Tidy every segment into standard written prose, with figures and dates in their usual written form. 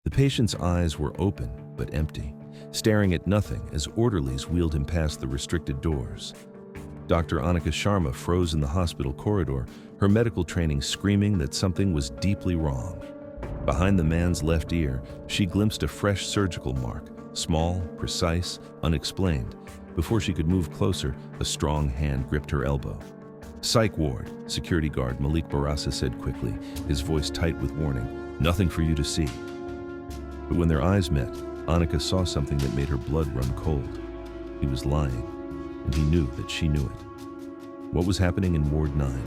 The patient's eyes were open but empty, staring at nothing as orderlies wheeled him past the restricted doors. Dr. Anika Sharma froze in the hospital corridor, her medical training screaming that something was deeply wrong. Behind the man's left ear, she glimpsed a fresh surgical mark, small, precise, unexplained. Before she could move closer, a strong hand gripped her elbow. "Psych ward," security guard Malik Barasa said quickly, his voice tight with warning. "Nothing for you to see." But when their eyes met, Anika saw something that made her blood run cold. He was lying, and he knew that she knew it. What was happening in Ward 9?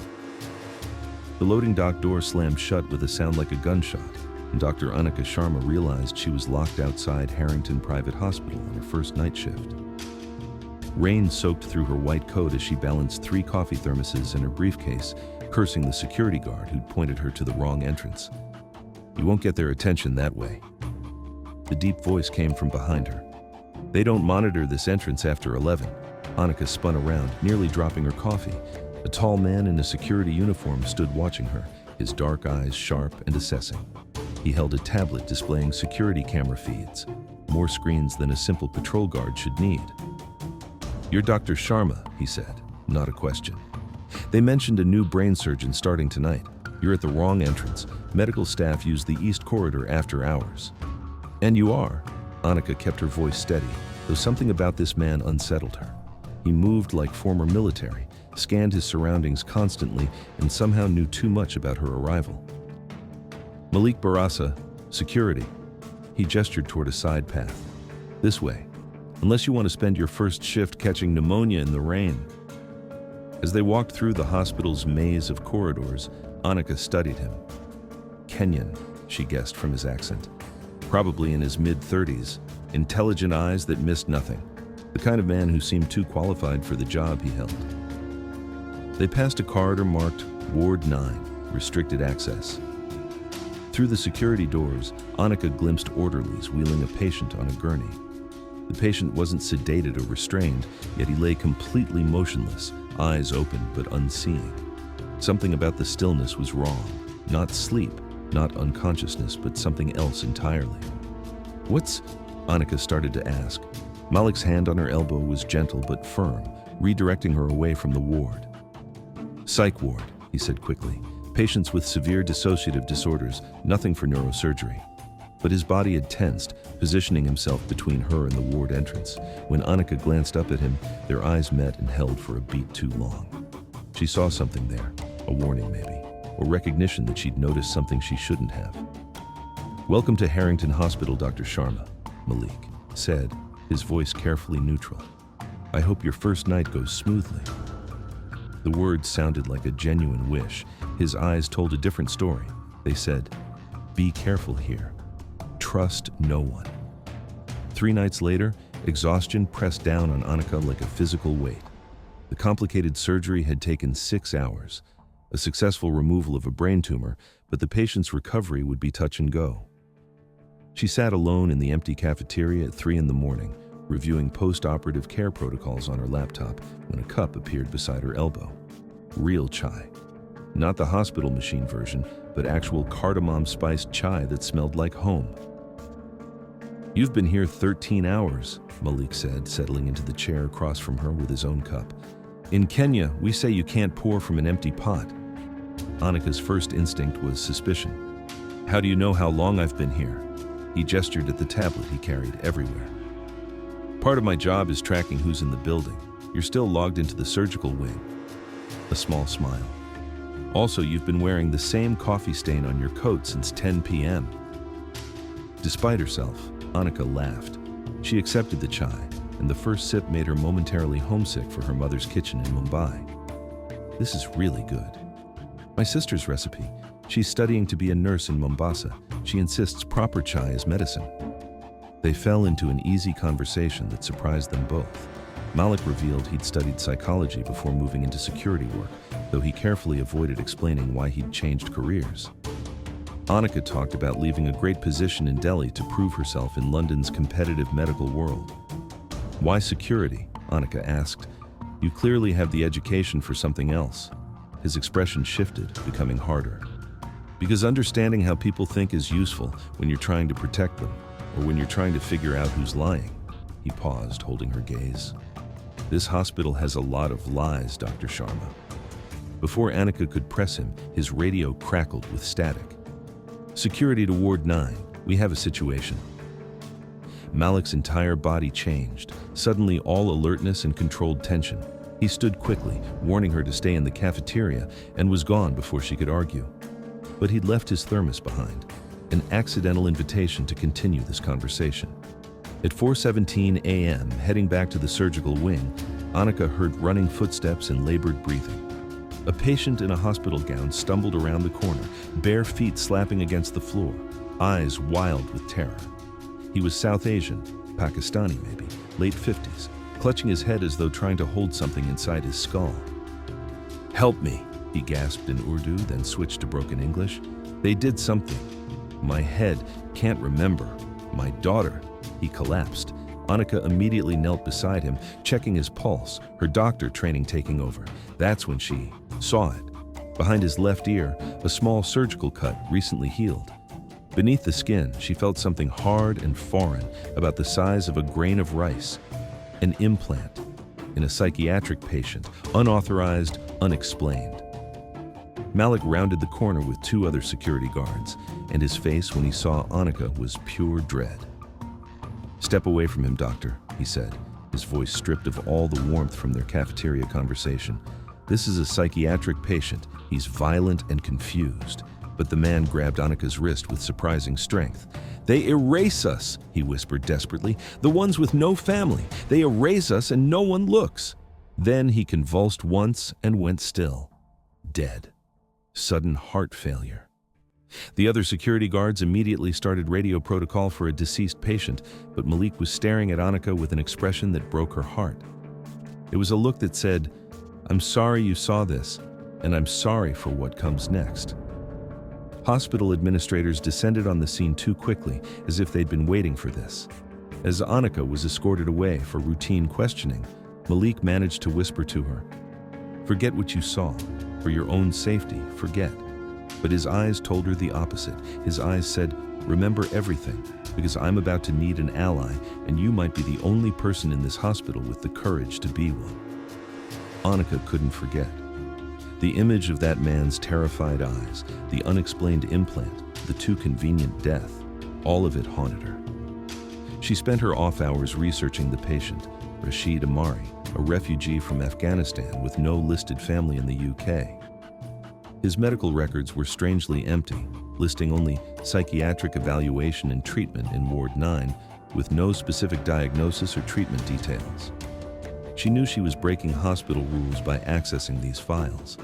The loading dock door slammed shut with a sound like a gunshot, and Dr. Anika Sharma realized she was locked outside Harrington Private Hospital on her first night shift. Rain soaked through her white coat as she balanced 3 coffee thermoses in her briefcase, cursing the security guard who'd pointed her to the wrong entrance. "You won't get their attention that way." The deep voice came from behind her. "They don't monitor this entrance after 11. Anika spun around, nearly dropping her coffee. A tall man in a security uniform stood watching her, his dark eyes sharp and assessing. He held a tablet displaying security camera feeds, more screens than a simple patrol guard should need. "You're Dr. Sharma," he said, not a question. "They mentioned a new brain surgeon starting tonight. You're at the wrong entrance. Medical staff use the east corridor after hours." "And you are." Anika kept her voice steady, though something about this man unsettled her. He moved like former military, scanned his surroundings constantly, and somehow knew too much about her arrival. "Malik Barasa, security." He gestured toward a side path. "This way, unless you want to spend your first shift catching pneumonia in the rain." As they walked through the hospital's maze of corridors, Anika studied him. Kenyan, she guessed from his accent. Probably in his mid-30s, intelligent eyes that missed nothing. The kind of man who seemed too qualified for the job he held. They passed a corridor marked Ward 9, restricted access. Through the security doors, Anika glimpsed orderlies wheeling a patient on a gurney. The patient wasn't sedated or restrained, yet he lay completely motionless, eyes open but unseeing. Something about the stillness was wrong. Not sleep, not unconsciousness, but something else entirely. "What's?" Anika started to ask. Malik's hand on her elbow was gentle but firm, redirecting her away from the ward. "Psych ward," he said quickly. "Patients with severe dissociative disorders, nothing for neurosurgery." But his body had tensed, positioning himself between her and the ward entrance. When Anika glanced up at him, their eyes met and held for a beat too long. She saw something there, a warning maybe, or recognition that she'd noticed something she shouldn't have. "Welcome to Harrington Hospital, Dr. Sharma," Malik said, his voice carefully neutral. "I hope your first night goes smoothly." The words sounded like a genuine wish. His eyes told a different story. They said, "Be careful here. Trust no one." 3 nights later, exhaustion pressed down on Anika like a physical weight. The complicated surgery had taken 6 hours, a successful removal of a brain tumor, but the patient's recovery would be touch and go. She sat alone in the empty cafeteria at 3 in the morning, reviewing post-operative care protocols on her laptop when a cup appeared beside her elbow. Real chai. Not the hospital machine version, but actual cardamom-spiced chai that smelled like home. "You've been here 13 hours, Malik said, settling into the chair across from her with his own cup. "In Kenya, we say you can't pour from an empty pot." Anika's first instinct was suspicion. "How do you know how long I've been here?" He gestured at the tablet he carried everywhere. "Part of my job is tracking who's in the building. You're still logged into the surgical wing." A small smile. "Also, you've been wearing the same coffee stain on your coat since 10 p.m. Despite herself, Anika laughed. She accepted the chai, and the first sip made her momentarily homesick for her mother's kitchen in Mumbai. "This is really good. My sister's recipe. She's studying to be a nurse in Mombasa. She insists proper chai is medicine." They fell into an easy conversation that surprised them both. Malik revealed he'd studied psychology before moving into security work, though he carefully avoided explaining why he'd changed careers. Anika talked about leaving a great position in Delhi to prove herself in London's competitive medical world. "Why security?" Anika asked. "You clearly have the education for something else." His expression shifted, becoming harder. Because understanding how people think is useful when you're trying to protect them, or when you're trying to figure out who's lying. He paused, holding her gaze. This hospital has a lot of lies, Dr. Sharma. Before Anika could press him, his radio crackled with static. Security to Ward 9, we have a situation. Malik's entire body changed, suddenly all alertness and controlled tension. He stood quickly, warning her to stay in the cafeteria, and was gone before she could argue. But he'd left his thermos behind, an accidental invitation to continue this conversation. At 4:17 a.m., heading back to the surgical wing, Anika heard running footsteps and labored breathing. A patient in a hospital gown stumbled around the corner, bare feet slapping against the floor, eyes wild with terror. He was South Asian, Pakistani maybe, late 50s, clutching his head as though trying to hold something inside his skull. "Help me," he gasped in Urdu, then switched to broken English. "They did something. My head can't remember. My daughter." He collapsed. Anika immediately knelt beside him, checking his pulse, her doctor training taking over. That's when she saw it. Behind his left ear, a small surgical cut, recently healed. Beneath the skin, she felt something hard and foreign, about the size of a grain of rice. An implant in a psychiatric patient, unauthorized, unexplained. Malik rounded the corner with two other security guards, and his face when he saw Anika was pure dread. "Step away from him, doctor," he said, his voice stripped of all the warmth from their cafeteria conversation. "This is a psychiatric patient. He's violent and confused." But the man grabbed Anika's wrist with surprising strength. "They erase us," he whispered desperately. "The ones with no family. They erase us and no one looks." Then he convulsed once and went still. Dead. Sudden heart failure. The other security guards immediately started radio protocol for a deceased patient, but Malik was staring at Anika with an expression that broke her heart. It was a look that said, "I'm sorry you saw this, and I'm sorry for what comes next." Hospital administrators descended on the scene too quickly, as if they'd been waiting for this. As Anika was escorted away for routine questioning, Malik managed to whisper to her, "Forget what you saw. For your own safety, forget." But his eyes told her the opposite. His eyes said, "Remember everything, because I'm about to need an ally, and you might be the only person in this hospital with the courage to be one." Anika couldn't forget. The image of that man's terrified eyes, the unexplained implant, the too convenient death, all of it haunted her. She spent her off hours researching the patient, Rashid Amari, a refugee from Afghanistan with no listed family in the UK. His medical records were strangely empty, listing only psychiatric evaluation and treatment in Ward 9, with no specific diagnosis or treatment details. She knew she was breaking hospital rules by accessing these files.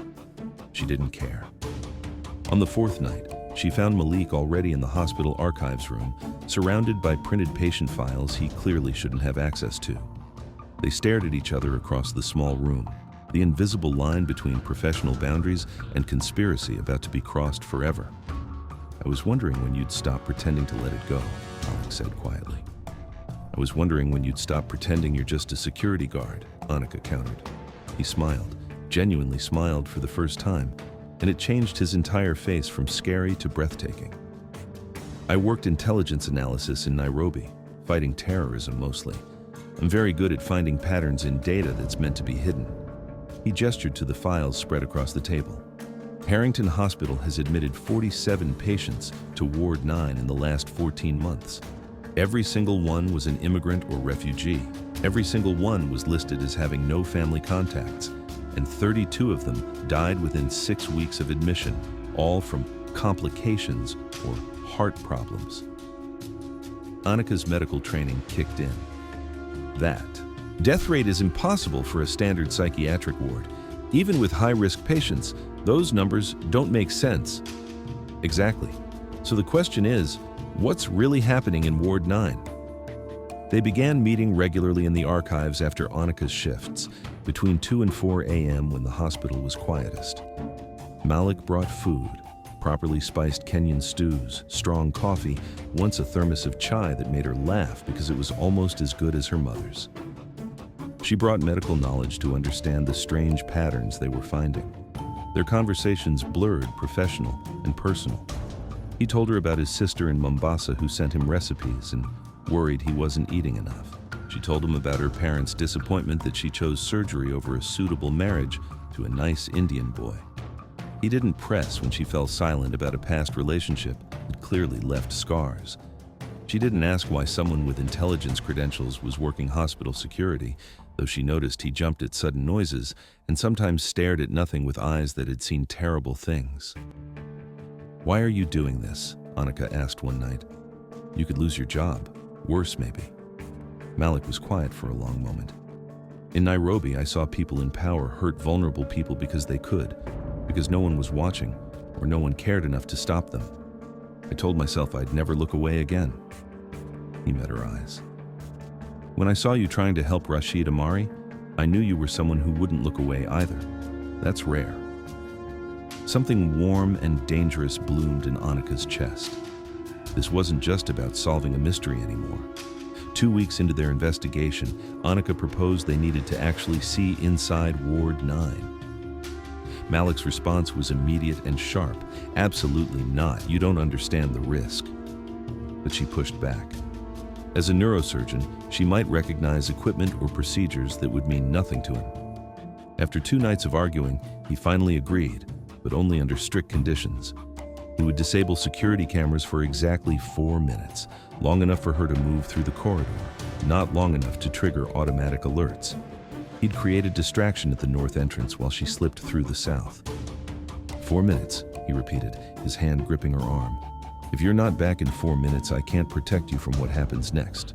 She didn't care. On the fourth night, she found Malik already in the hospital archives room, surrounded by printed patient files he clearly shouldn't have access to. They stared at each other across the small room, the invisible line between professional boundaries and conspiracy about to be crossed forever. "I was wondering when you'd stop pretending to let it go," Malik said quietly. "I was wondering when you'd stop pretending you're just a security guard," Anika countered. He smiled, genuinely smiled for the first time, and it changed his entire face from scary to breathtaking. "I worked intelligence analysis in Nairobi, fighting terrorism mostly. I'm very good at finding patterns in data that's meant to be hidden." He gestured to the files spread across the table. "Harrington Hospital has admitted 47 patients to Ward 9 in the last 14 months. Every single one was an immigrant or refugee. Every single one was listed as having no family contacts, and 32 of them died within 6 weeks of admission, all from complications or heart problems." Anika's medical training kicked in. That death rate is impossible for a standard psychiatric ward. Even with high-risk patients, those numbers don't make sense. Exactly. So the question is, what's really happening in Ward 9? They began meeting regularly in the archives after Anika's shifts, between 2 and 4 a.m. when the hospital was quietest. Malik brought food, properly spiced Kenyan stews, strong coffee, once a thermos of chai that made her laugh because it was almost as good as her mother's. She brought medical knowledge to understand the strange patterns they were finding. Their conversations blurred professional and personal. He told her about his sister in Mombasa who sent him recipes and worried he wasn't eating enough. She told him about her parents' disappointment that she chose surgery over a suitable marriage to a nice Indian boy. He didn't press when she fell silent about a past relationship that clearly left scars. She didn't ask why someone with intelligence credentials was working hospital security, though she noticed he jumped at sudden noises and sometimes stared at nothing with eyes that had seen terrible things. "Why are you doing this?" Anika asked one night. "You could lose your job. Worse, maybe." Malik was quiet for a long moment. "In Nairobi, I saw people in power hurt vulnerable people because they could, because no one was watching or no one cared enough to stop them. I told myself I'd never look away again." He met her eyes. "When I saw you trying to help Rashid Amari, I knew you were someone who wouldn't look away either. That's rare." Something warm and dangerous bloomed in Anika's chest. This wasn't just about solving a mystery anymore. 2 weeks into their investigation, Anika proposed they needed to actually see inside Ward 9. Malik's response was immediate and sharp. "Absolutely not. You don't understand the risk." But she pushed back. As a neurosurgeon, she might recognize equipment or procedures that would mean nothing to him. After 2 nights of arguing, he finally agreed, but only under strict conditions. He would disable security cameras for exactly 4 minutes, long enough for her to move through the corridor, not long enough to trigger automatic alerts. He'd create a distraction at the north entrance while she slipped through the south. 4 minutes, he repeated, his hand gripping her arm. "If you're not back in 4 minutes, I can't protect you from what happens next."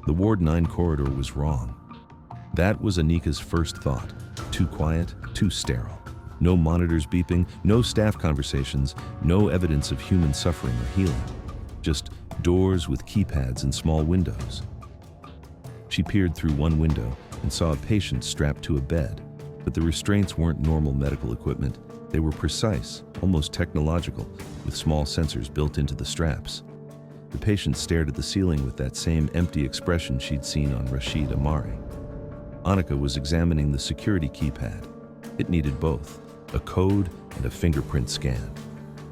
The Ward 9 corridor was wrong. That was Anika's first thought. Too quiet, too sterile. No monitors beeping, no staff conversations, no evidence of human suffering or healing. Just doors with keypads and small windows. She peered through one window and saw a patient strapped to a bed, but the restraints weren't normal medical equipment. They were precise, almost technological, with small sensors built into the straps. The patient stared at the ceiling with that same empty expression she'd seen on Rashid Amari. Anika was examining the security keypad. It needed both, a code and a fingerprint scan,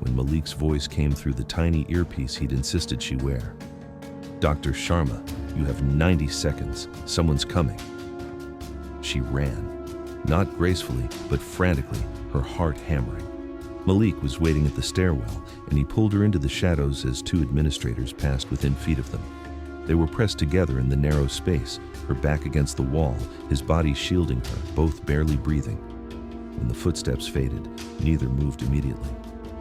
when Malik's voice came through the tiny earpiece he'd insisted she wear. "Dr. Sharma, you have 90 seconds. Someone's coming." She ran, not gracefully, but frantically, her heart hammering. Malik was waiting at the stairwell, and he pulled her into the shadows as 2 administrators passed within feet of them. They were pressed together in the narrow space, her back against the wall, his body shielding her, both barely breathing. When the footsteps faded, neither moved immediately.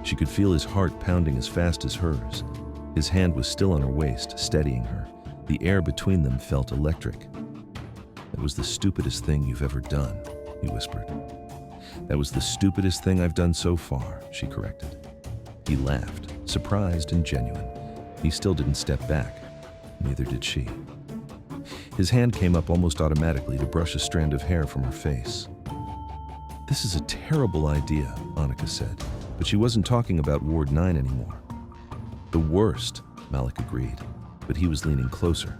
She could feel his heart pounding as fast as hers. His hand was still on her waist, steadying her. The air between them felt electric. "That was the stupidest thing you've ever done," he whispered. "That was the stupidest thing I've done so far," she corrected. He laughed, surprised and genuine. He still didn't step back. Neither did she. His hand came up almost automatically to brush a strand of hair from her face. "This is a terrible idea," Anika said, but she wasn't talking about Ward 9 anymore. "The worst," Malik agreed, but he was leaning closer.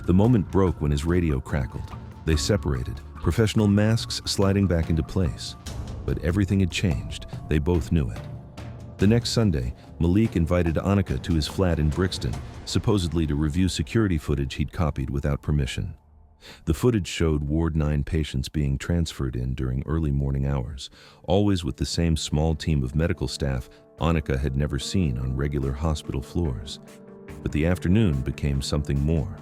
The moment broke when his radio crackled. They separated, professional masks sliding back into place. But everything had changed. They both knew it. The next Sunday, Malik invited Anika to his flat in Brixton, supposedly to review security footage he'd copied without permission. The footage showed Ward 9 patients being transferred in during early morning hours, always with the same small team of medical staff Anika had never seen on regular hospital floors. But the afternoon became something more.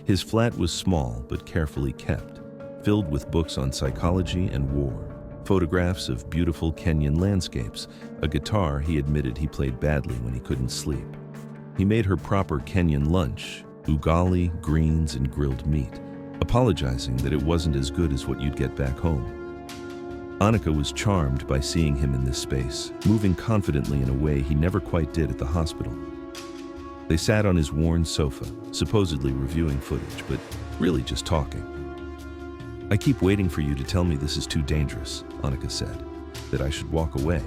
His flat was small but carefully kept, filled with books on psychology and war, photographs of beautiful Kenyan landscapes, a guitar he admitted he played badly when he couldn't sleep. He made her proper Kenyan lunch, ugali, greens, and grilled meat, apologizing that it wasn't as good as what you'd get back home. Anika was charmed by seeing him in this space, moving confidently in a way he never quite did at the hospital. They sat on his worn sofa, supposedly reviewing footage, but really just talking. "I keep waiting for you to tell me this is too dangerous," Anika said, "that I should walk away."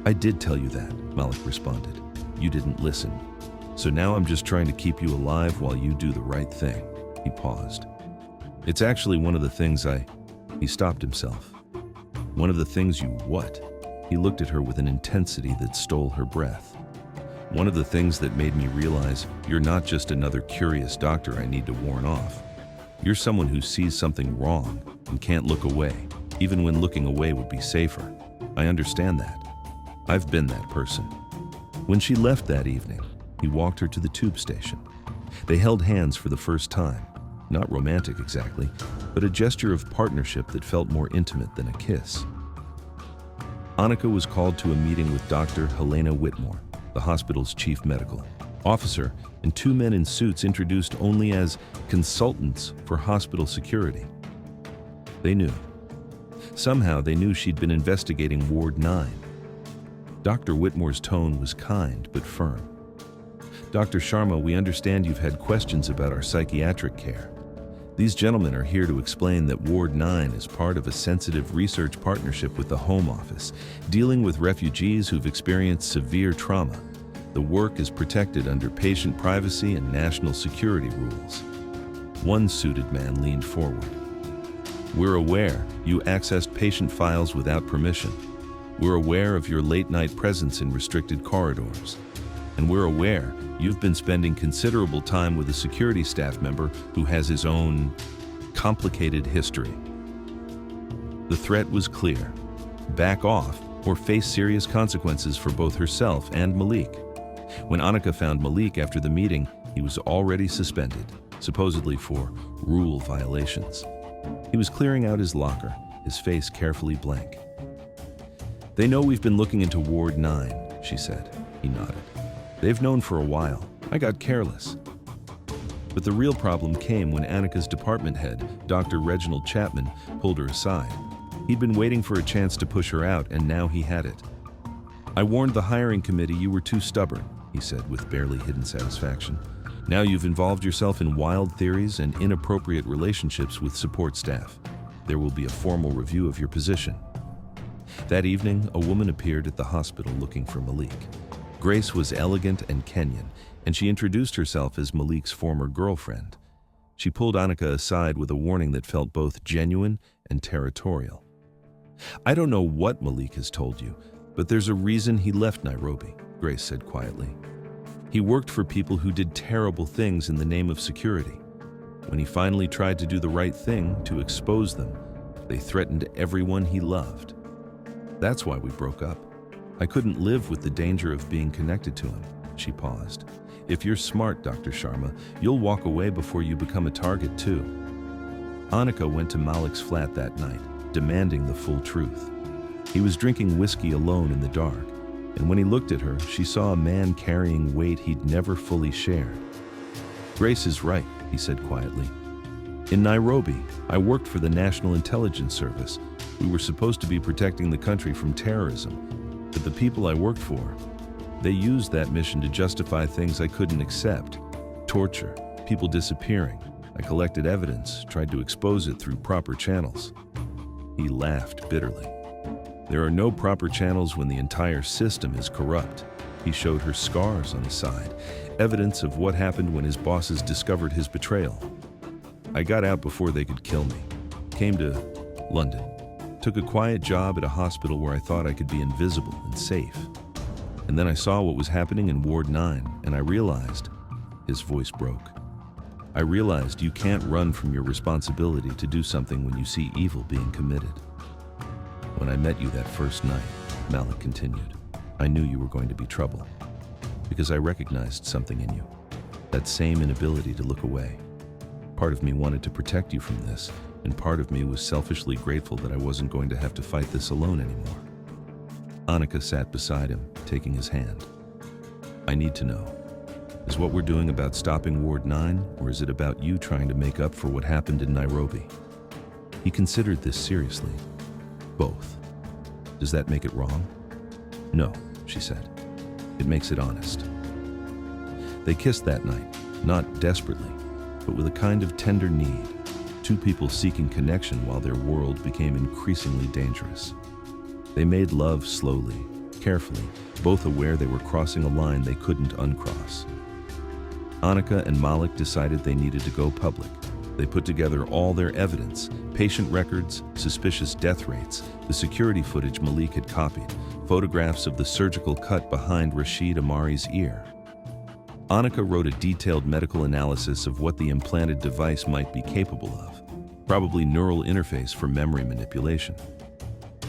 "I did tell you that," Malik responded. "You didn't listen. So now I'm just trying to keep you alive while you do the right thing." He paused. "It's actually one of the things He stopped himself. One of the things you what? He looked at her with an intensity that stole her breath. One of the things that made me realize you're not just another curious doctor I need to warn off. You're someone who sees something wrong and can't look away, even when looking away would be safer. I understand that. I've been that person. When she left that evening, he walked her to the tube station. They held hands for the first time. Not romantic exactly, but a gesture of partnership that felt more intimate than a kiss. Anika was called to a meeting with Dr. Helena Whitmore, the hospital's chief medical officer, and two men in suits introduced only as consultants for hospital security. They knew. Somehow they knew she'd been investigating Ward 9. Dr. Whitmore's tone was kind but firm. Dr. Sharma, we understand you've had questions about our psychiatric care. These gentlemen are here to explain that Ward 9 is part of a sensitive research partnership with the Home Office, dealing with refugees who've experienced severe trauma. The work is protected under patient privacy and national security rules. One suited man leaned forward. We're aware you accessed patient files without permission. We're aware of your late-night presence in restricted corridors. And we're aware you've been spending considerable time with a security staff member who has his own complicated history. The threat was clear. Back off or face serious consequences for both herself and Malik. When Anika found Malik after the meeting, he was already suspended, supposedly for rule violations. He was clearing out his locker, his face carefully blank. They know we've been looking into Ward 9, she said. He nodded. They've known for a while. I got careless. But the real problem came when Anika's department head, Dr. Reginald Chapman, pulled her aside. He'd been waiting for a chance to push her out, and now he had it. I warned the hiring committee you were too stubborn, he said with barely hidden satisfaction. Now you've involved yourself in wild theories and inappropriate relationships with support staff. There will be a formal review of your position. That evening, a woman appeared at the hospital looking for Malik. Grace was elegant and Kenyan, and she introduced herself as Malik's former girlfriend. She pulled Anika aside with a warning that felt both genuine and territorial. I don't know what Malik has told you, but there's a reason he left Nairobi, Grace said quietly. He worked for people who did terrible things in the name of security. When he finally tried to do the right thing to expose them, they threatened everyone he loved. That's why we broke up. I couldn't live with the danger of being connected to him. She paused. If you're smart, Dr. Sharma, you'll walk away before you become a target too. Anika went to Malik's flat that night, demanding the full truth. He was drinking whiskey alone in the dark, and when he looked at her, she saw a man carrying weight he'd never fully shared. Grace is right, he said quietly. In Nairobi, I worked for the National Intelligence Service. We were supposed to be protecting the country from terrorism. But the people I worked for, they used that mission to justify things I couldn't accept. Torture, people disappearing. I collected evidence, tried to expose it through proper channels. He laughed bitterly. There are no proper channels when the entire system is corrupt. He showed her scars on his side, evidence of what happened when his bosses discovered his betrayal. I got out before they could kill me. Came to London. Took a quiet job at a hospital where I thought I could be invisible and safe. And then I saw what was happening in Ward 9, and I realized, his voice broke. I realized you can't run from your responsibility to do something when you see evil being committed. When I met you that first night, Malik continued, I knew you were going to be trouble. Because I recognized something in you. That same inability to look away. Part of me wanted to protect you from this, and part of me was selfishly grateful that I wasn't going to have to fight this alone anymore. Anika sat beside him, taking his hand. I need to know, is what we're doing about stopping Ward 9, or is it about you trying to make up for what happened in Nairobi? He considered this seriously. Both. Does that make it wrong? No, she said. It makes it honest. They kissed that night, not desperately, but with a kind of tender need. Two people seeking connection while their world became increasingly dangerous. They made love slowly, carefully, both aware they were crossing a line they couldn't uncross. Anika and Malik decided they needed to go public. They put together all their evidence, patient records, suspicious death rates, the security footage Malik had copied, photographs of the surgical cut behind Rashid Amari's ear. Anika wrote a detailed medical analysis of what the implanted device might be capable of, probably neural interface for memory manipulation.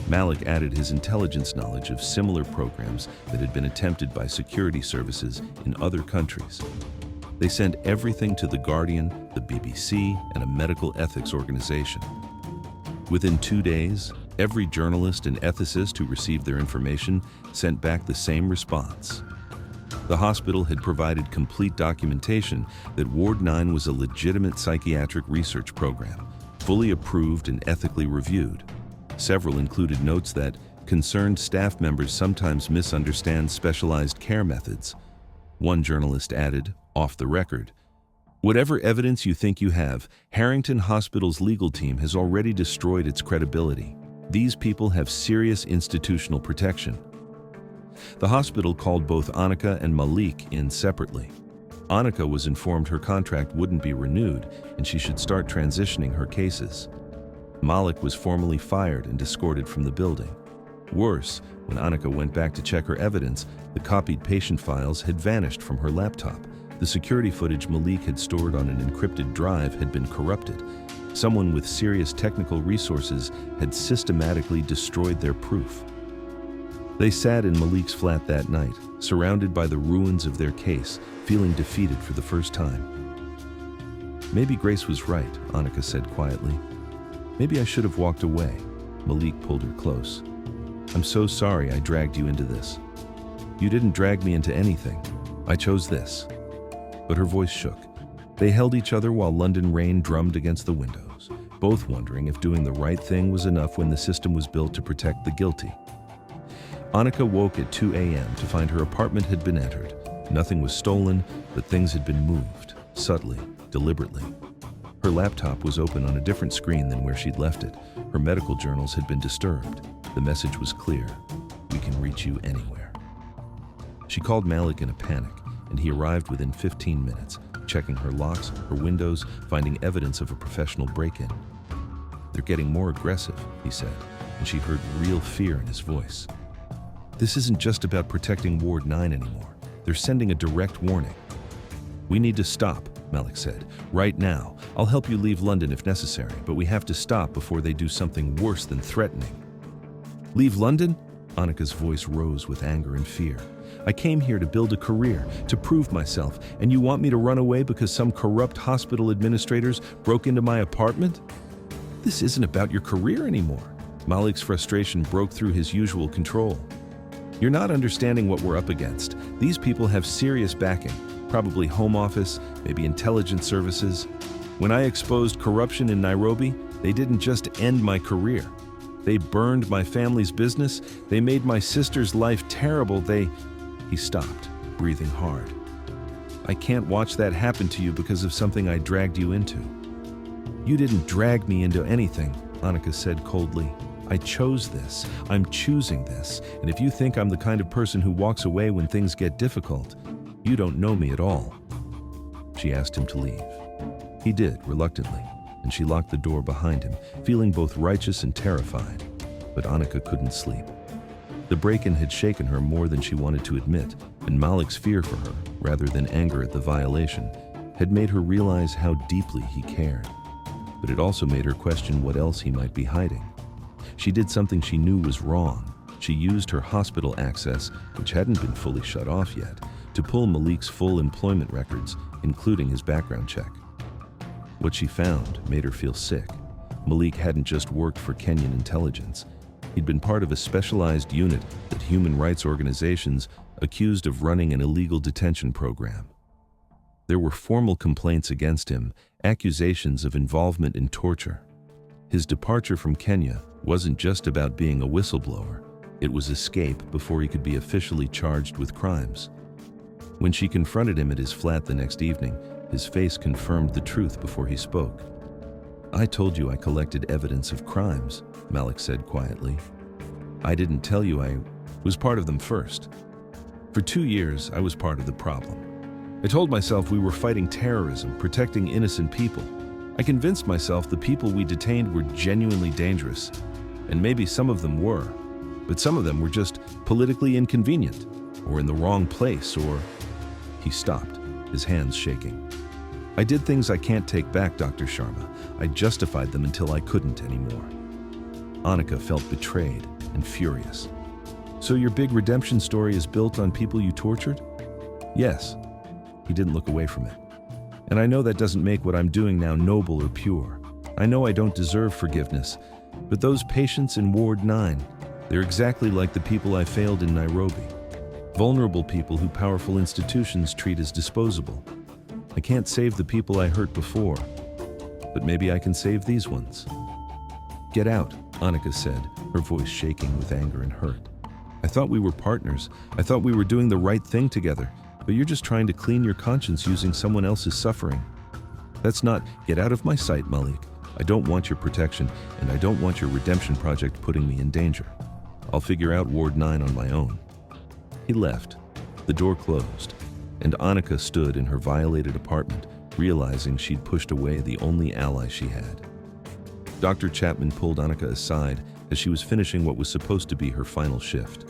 Malik added his intelligence knowledge of similar programs that had been attempted by security services in other countries. They sent everything to The Guardian, the BBC, and a medical ethics organization. Within 2 days, every journalist and ethicist who received their information sent back the same response. The hospital had provided complete documentation that Ward 9 was a legitimate psychiatric research program, fully approved and ethically reviewed. Several included notes that concerned staff members sometimes misunderstand specialized care methods. One journalist added, off the record, "Whatever evidence you think you have, Harrington Hospital's legal team has already destroyed its credibility. These people have serious institutional protection." The hospital called both Anika and Malik in separately. Anika was informed her contract wouldn't be renewed and she should start transitioning her cases. Malik was formally fired and escorted from the building. Worse, when Anika went back to check her evidence, the copied patient files had vanished from her laptop. The security footage Malik had stored on an encrypted drive had been corrupted. Someone with serious technical resources had systematically destroyed their proof. They sat in Malik's flat that night, surrounded by the ruins of their case, feeling defeated for the first time. "Maybe Grace was right," Anika said quietly. "Maybe I should have walked away." Malik pulled her close. "I'm so sorry I dragged you into this." "You didn't drag me into anything. I chose this." But her voice shook. They held each other while London rain drummed against the windows, both wondering if doing the right thing was enough when the system was built to protect the guilty. Anika woke at 2 a.m. to find her apartment had been entered. Nothing was stolen, but things had been moved, subtly, deliberately. Her laptop was open on a different screen than where she'd left it. Her medical journals had been disturbed. The message was clear: "We can reach you anywhere." She called Malik in a panic, and he arrived within 15 minutes, checking her locks, her windows, finding evidence of a professional break-in. "They're getting more aggressive," he said, and she heard real fear in his voice. "This isn't just about protecting Ward 9 anymore. They're sending a direct warning." "We need to stop," Malik said. "Right now. I'll help you leave London if necessary, but we have to stop before they do something worse than threatening." "Leave London?" Anika's voice rose with anger and fear. "I came here to build a career, to prove myself, and you want me to run away because some corrupt hospital administrators broke into my apartment? This isn't about your career anymore." Malik's frustration broke through his usual control. "You're not understanding what we're up against. These people have serious backing, probably Home Office, maybe intelligence services. When I exposed corruption in Nairobi, they didn't just end my career. They burned my family's business. They made my sister's life terrible. He stopped, breathing hard. "I can't watch that happen to you because of something I dragged you into." "You didn't drag me into anything," Anika said coldly. "I chose this. I'm choosing this. And if you think I'm the kind of person who walks away when things get difficult, you don't know me at all." She asked him to leave. He did, reluctantly, and she locked the door behind him, feeling both righteous and terrified. But Anika couldn't sleep. The break-in had shaken her more than she wanted to admit, and Malik's fear for her, rather than anger at the violation, had made her realize how deeply he cared. But it also made her question what else he might be hiding. She did something she knew was wrong. She used her hospital access, which hadn't been fully shut off yet, to pull Malik's full employment records, including his background check. What she found made her feel sick. Malik hadn't just worked for Kenyan intelligence. He'd been part of a specialized unit that human rights organizations accused of running an illegal detention program. There were formal complaints against him, accusations of involvement in torture. His departure from Kenya wasn't just about being a whistleblower. It was escape before he could be officially charged with crimes. When she confronted him at his flat the next evening, his face confirmed the truth before he spoke. "I told you I collected evidence of crimes," Malik said quietly. "I didn't tell you I was part of them first. For 2 years, I was part of the problem. I told myself we were fighting terrorism, protecting innocent people. I convinced myself the people we detained were genuinely dangerous, and maybe some of them were, but some of them were just politically inconvenient, or in the wrong place, or... He stopped, his hands shaking. I did things I can't take back, Dr. Sharma. I justified them until I couldn't anymore. Anika felt betrayed and furious. So your big redemption story is built on people you tortured? Yes. He didn't look away from it. And I know that doesn't make what I'm doing now noble or pure. I know I don't deserve forgiveness, but those patients in Ward 9, they're exactly like the people I failed in Nairobi. Vulnerable people who powerful institutions treat as disposable. I can't save the people I hurt before, but maybe I can save these ones. Get out, Anika said, her voice shaking with anger and hurt. I thought we were partners. I thought we were doing the right thing together, but you're just trying to clean your conscience using someone else's suffering. That's not, get out of my sight, Malik. I don't want your protection, and I don't want your redemption project putting me in danger. I'll figure out Ward 9 on my own. He left. The door closed, and Anika stood in her violated apartment, realizing she'd pushed away the only ally she had. Dr. Chapman pulled Anika aside as she was finishing what was supposed to be her final shift.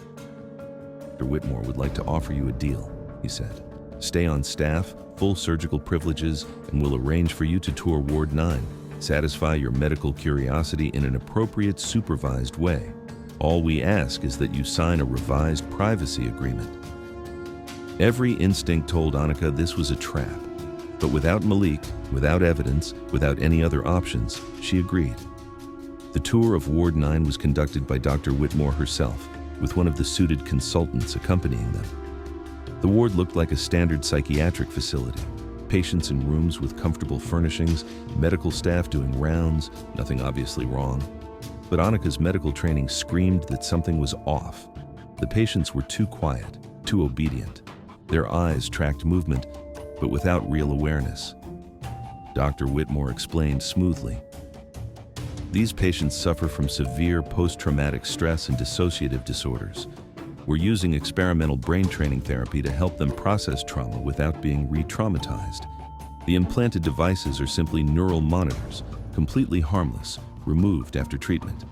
Dr. Whitmore would like to offer you a deal, he said. Stay on staff, full surgical privileges, and we'll arrange for you to tour Ward 9. Satisfy your medical curiosity in an appropriate, supervised way. All we ask is that you sign a revised privacy agreement. Every instinct told Anika this was a trap, but without Malik, without evidence, without any other options, she agreed. The tour of Ward 9 was conducted by Dr. Whitmore herself, with one of the suited consultants accompanying them. The ward looked like a standard psychiatric facility. Patients in rooms with comfortable furnishings, medical staff doing rounds, nothing obviously wrong. But Anika's medical training screamed that something was off. The patients were too quiet, too obedient. Their eyes tracked movement, but without real awareness. Dr. Whitmore explained smoothly. These patients suffer from severe post-traumatic stress and dissociative disorders. We're using experimental brain training therapy to help them process trauma without being re-traumatized. The implanted devices are simply neural monitors, completely harmless, removed after treatment.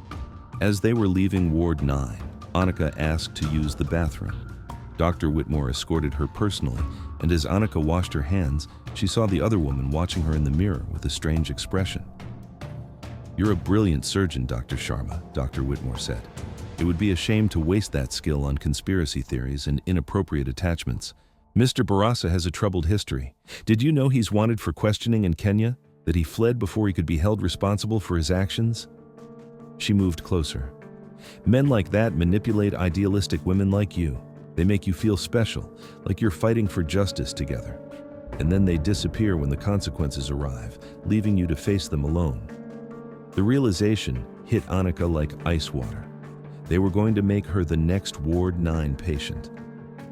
As they were leaving Ward 9, Anika asked to use the bathroom. Dr. Whitmore escorted her personally, and as Anika washed her hands, she saw the other woman watching her in the mirror with a strange expression. You're a brilliant surgeon, Dr. Sharma, Dr. Whitmore said. It would be a shame to waste that skill on conspiracy theories and inappropriate attachments. Mr. Barasa has a troubled history. Did you know he's wanted for questioning in Kenya? That he fled before he could be held responsible for his actions? She moved closer. Men like that manipulate idealistic women like you. They make you feel special, like you're fighting for justice together. And then they disappear when the consequences arrive, leaving you to face them alone. The realization hit Anika like ice water. They were going to make her the next Ward 9 patient.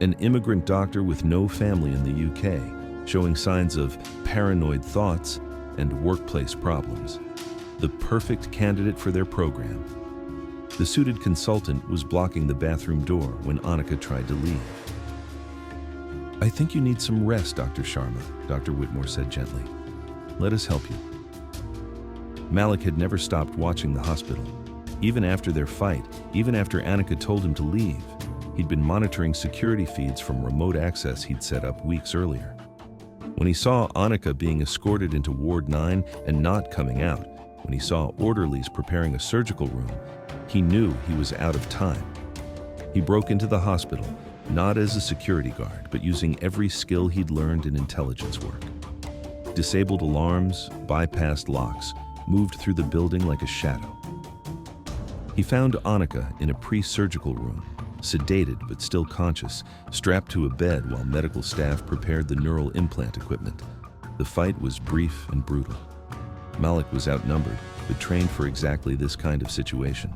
An immigrant doctor with no family in the UK, showing signs of paranoid thoughts and workplace problems. The perfect candidate for their program. The suited consultant was blocking the bathroom door when Anika tried to leave. I think you need some rest, Dr. Sharma, Dr. Whitmore said gently. Let us help you. Malik had never stopped watching the hospital. Even after their fight, even after Anika told him to leave, he'd been monitoring security feeds from remote access he'd set up weeks earlier. When he saw Anika being escorted into Ward 9 and not coming out, when he saw orderlies preparing a surgical room, he knew he was out of time. He broke into the hospital, not as a security guard, but using every skill he'd learned in intelligence work. Disabled alarms, bypassed locks, moved through the building like a shadow. He found Anika in a pre-surgical room, sedated but still conscious, strapped to a bed while medical staff prepared the neural implant equipment. The fight was brief and brutal. Malik was outnumbered, but trained for exactly this kind of situation.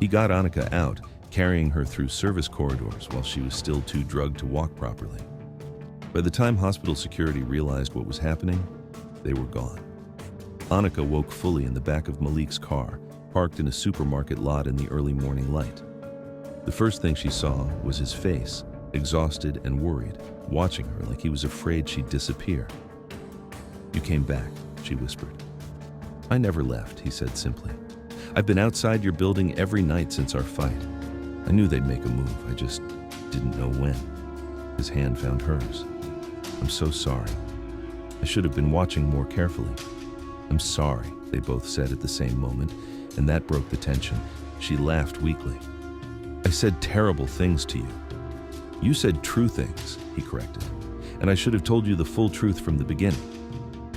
He got Anika out, carrying her through service corridors while she was still too drugged to walk properly. By the time hospital security realized what was happening, they were gone. Anika woke fully in the back of Malik's car, parked in a supermarket lot in the early morning light. The first thing she saw was his face, exhausted and worried, watching her like he was afraid she'd disappear. You came back, she whispered. "I never left," he said simply. "I've been outside your building every night since our fight. I knew they'd make a move, I just didn't know when." His hand found hers. "I'm so sorry. I should have been watching more carefully." "I'm sorry," they both said at the same moment, and that broke the tension. She laughed weakly. "I said terrible things to you." "You said true things," he corrected, "and I should have told you the full truth from the beginning."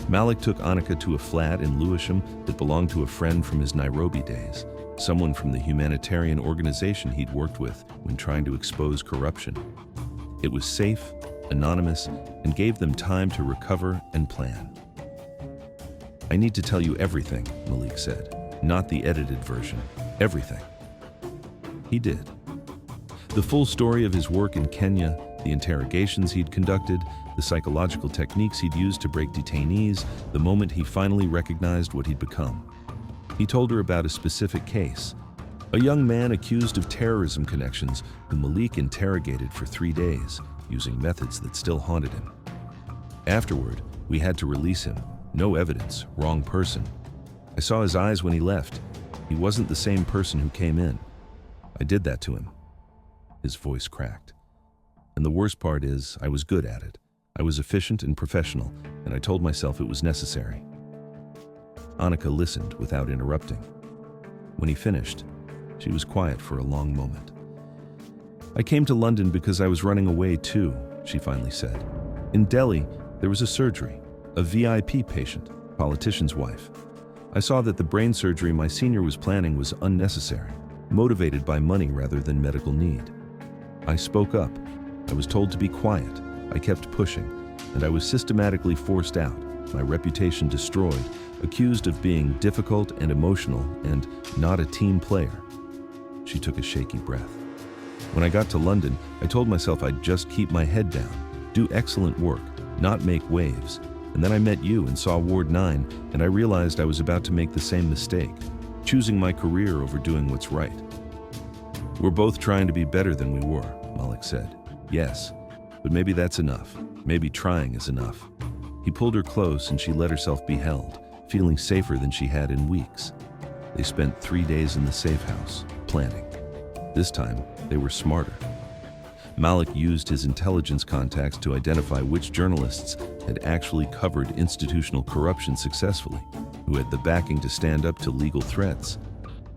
Malik took Anika to a flat in Lewisham that belonged to a friend from his Nairobi days, someone from the humanitarian organization he'd worked with when trying to expose corruption. It was safe, anonymous, and gave them time to recover and plan. "I need to tell you everything," Malik said, "not the edited version. Everything." He did. The full story of his work in Kenya, the interrogations he'd conducted, the psychological techniques he'd used to break detainees, the moment he finally recognized what he'd become. He told her about a specific case, a young man accused of terrorism connections whom Malik interrogated for 3 days, using methods that still haunted him. "Afterward, we had to release him. No evidence, wrong person. I saw his eyes when he left. He wasn't the same person who came in. I did that to him." His voice cracked. "And the worst part is, I was good at it. I was efficient and professional, and I told myself it was necessary." Anika listened without interrupting. When he finished, she was quiet for a long moment. "I came to London because I was running away too," she finally said. "In Delhi, there was a surgery, a VIP patient, politician's wife. I saw that the brain surgery my senior was planning was unnecessary, motivated by money rather than medical need. I spoke up. I was told to be quiet. I kept pushing, and I was systematically forced out, my reputation destroyed, accused of being difficult and emotional and not a team player." She took a shaky breath. "When I got to London, I told myself I'd just keep my head down, do excellent work, not make waves. And then I met you and saw Ward 9, and I realized I was about to make the same mistake, choosing my career over doing what's right." "We're both trying to be better than we were," Malik said. "Yes, but maybe that's enough. Maybe trying is enough." He pulled her close and she let herself be held, feeling safer than she had in weeks. They spent 3 days in the safe house, planning. This time, they were smarter. Malik used his intelligence contacts to identify which journalists had actually covered institutional corruption successfully, who had the backing to stand up to legal threats.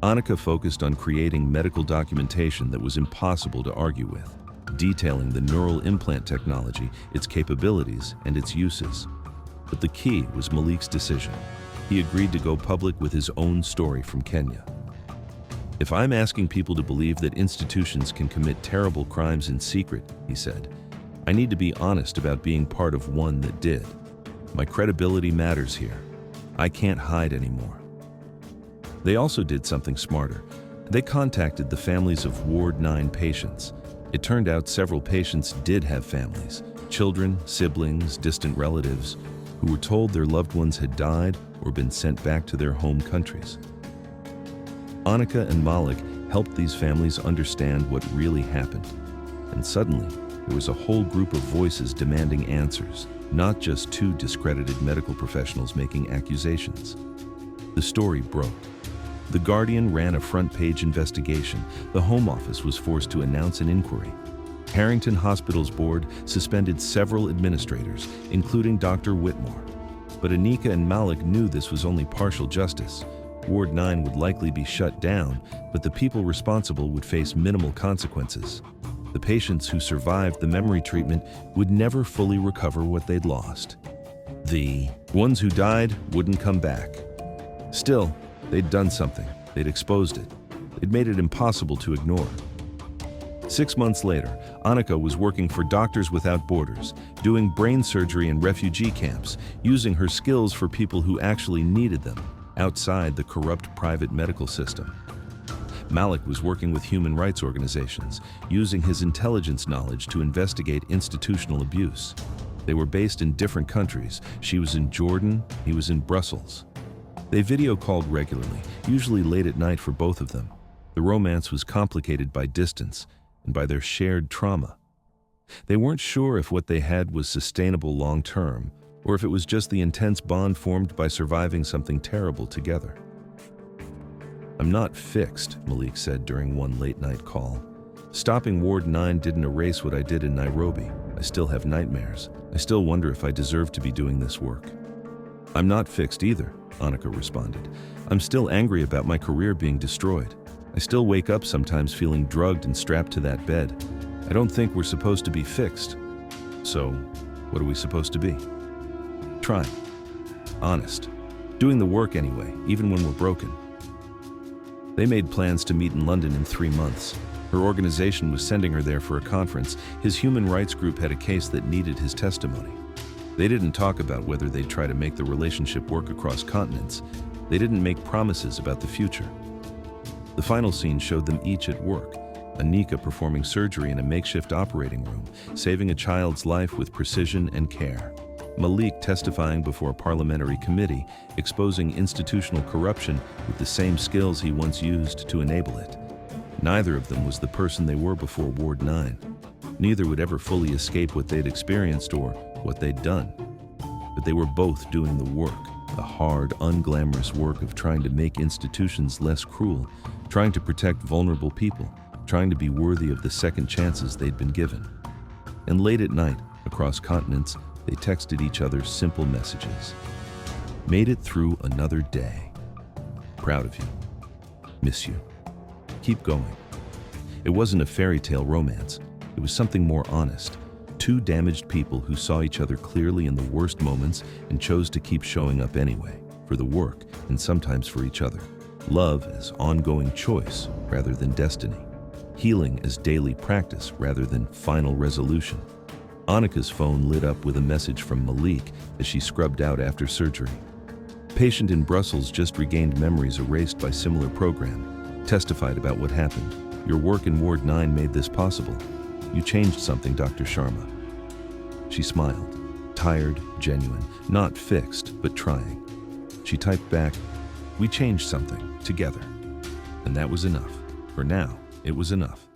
Anika focused on creating medical documentation that was impossible to argue with, detailing the neural implant technology, its capabilities, and its uses. But the key was Malik's decision. He agreed to go public with his own story from Kenya. "If I'm asking people to believe that institutions can commit terrible crimes in secret," he said, "I need to be honest about being part of one that did. My credibility matters here. I can't hide anymore." They also did something smarter. They contacted the families of Ward 9 patients. It turned out several patients did have families, children, siblings, distant relatives, who were told their loved ones had died or been sent back to their home countries. Anika and Malik helped these families understand what really happened. And suddenly, there was a whole group of voices demanding answers, not just 2 discredited medical professionals making accusations. The story broke. The Guardian ran a front-page investigation. The Home Office was forced to announce an inquiry. Harrington Hospital's board suspended several administrators, including Dr. Whitmore. But Anika and Malik knew this was only partial justice. Ward 9 would likely be shut down, but the people responsible would face minimal consequences. The patients who survived the memory treatment would never fully recover what they'd lost. The ones who died wouldn't come back. Still, they'd done something. They'd exposed it. They'd made it impossible to ignore. 6 months later, Anika was working for Doctors Without Borders, doing brain surgery in refugee camps, using her skills for people who actually needed them, outside the corrupt private medical system. Malik was working with human rights organizations, using his intelligence knowledge to investigate institutional abuse. They were based in different countries. She was in Jordan, he was in Brussels. They video called regularly, usually late at night for both of them. The romance was complicated by distance and by their shared trauma. They weren't sure if what they had was sustainable long-term, or if it was just the intense bond formed by surviving something terrible together. "I'm not fixed," Malik said during one late-night call. "Stopping Ward 9 didn't erase what I did in Nairobi. I still have nightmares. I still wonder if I deserve to be doing this work." "I'm not fixed either," Anika responded. "I'm still angry about my career being destroyed. I still wake up sometimes feeling drugged and strapped to that bed. I don't think we're supposed to be fixed. So, what are we supposed to be? Trying. Honest. Doing the work anyway, even when we're broken." They made plans to meet in London in 3 months. Her organization was sending her there for a conference. His human rights group had a case that needed his testimony. They didn't talk about whether they'd try to make the relationship work across continents. They didn't make promises about the future. The final scene showed them each at work. Anika performing surgery in a makeshift operating room, saving a child's life with precision and care. Malik testifying before a parliamentary committee, exposing institutional corruption with the same skills he once used to enable it. Neither of them was the person they were before Ward 9. Neither would ever fully escape what they'd experienced or what they'd done. But they were both doing the work, the hard, unglamorous work of trying to make institutions less cruel, trying to protect vulnerable people, trying to be worthy of the second chances they'd been given. And late at night, across continents, they texted each other simple messages. "Made it through another day. Proud of you. Miss you. Keep going." It wasn't a fairy tale romance. It was something more honest. Two damaged people who saw each other clearly in the worst moments and chose to keep showing up anyway, for the work and sometimes for each other. Love as ongoing choice rather than destiny. Healing as daily practice rather than final resolution. Anika's phone lit up with a message from Malik as she scrubbed out after surgery. Patient in Brussels just regained memories erased by similar program. Testified about what happened. "Your work in Ward 9 made this possible. You changed something, Dr. Sharma." She smiled. Tired, genuine, not fixed, but trying. She typed back, "We changed something, together." And that was enough. For now, it was enough.